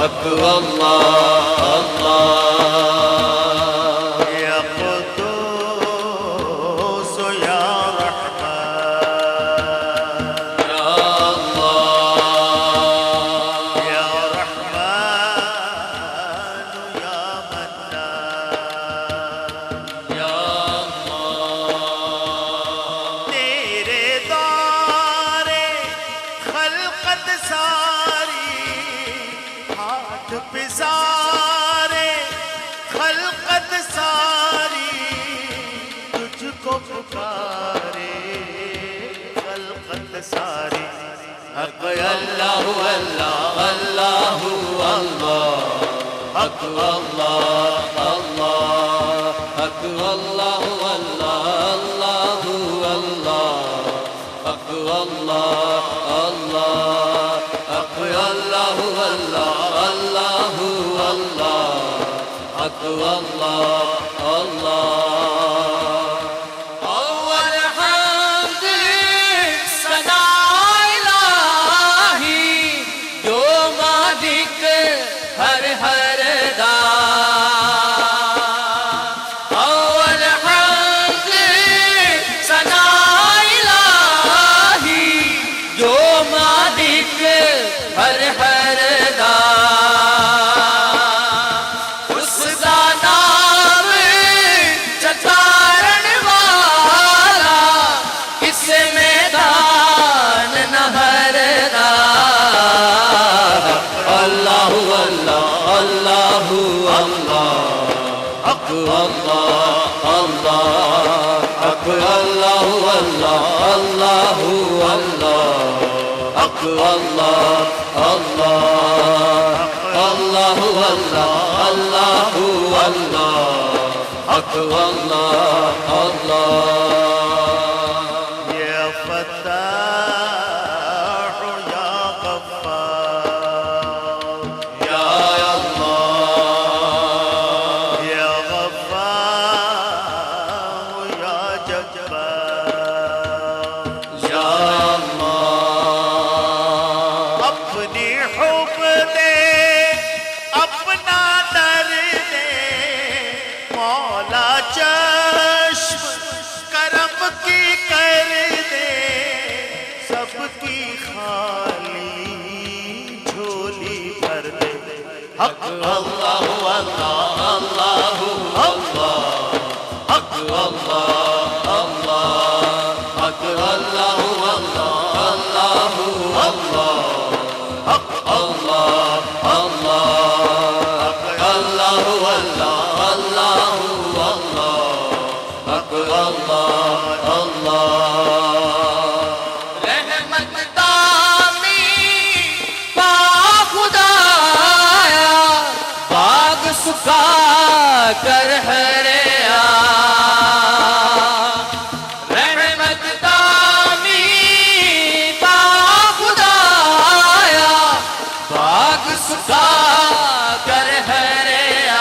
حق اللہ اللہ یا قدوس یا رحمان یا اللہ یا رحمان یا منان یا اللہ تیرے دور خلقت ساری ہاتھ پہ سارے خلقت ساری تجھ کو پکارے خلقت ساری حق اللہ اللہ اللہ اللہ حق اللہ اللہ حق اللہ اللہ اللہ اللہ حق اللہ اللہ حق اللہ اللہ اللہ اللہ حق اللہ اللہ اول حمد ثنا الہی جو مالک ہر ہر دا اول حمد ثنا الہی جو مالک ہر ہر دا اس دا نام چتارن والا اس میدان نہر دا اللہ اللہ اللہ اللہ حق اللہ اللہ حق اللہ اللہ اللہ اللہ حق اللہ اللہ اللہ اللہ اللہ اللہ حق اللہ اللہ یا فتاح یا غفار یا اللہ یا غفار یا جبار یا اللہ اپنی حب دے اپنا در دے مولا چشم کرم کی کر دے سب کی خالی جھولی بھر دے حق اللہ اللہ اللہ اللہ حق اللہ اللہ حق اللہ اللہ اللہ اللہ حق اللہ اللہ اللہ اللہ اللہ اللہ حق اللہ اللہ رحمت دامی با خدایا باغ سکا کر ہریا رحمت دامی با خدایا باغ سکا کر ہریا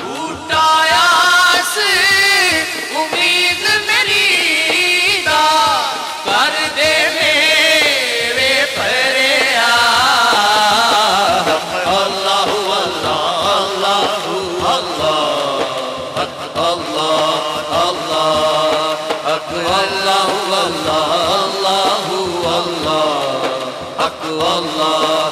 اٹھایا سے امید میری دا کر دے میرے پریا اللہ اللہ اللہ اللہ حق اللہ اللہ حق اللہ اللہ اللہ اللہ حق اللہ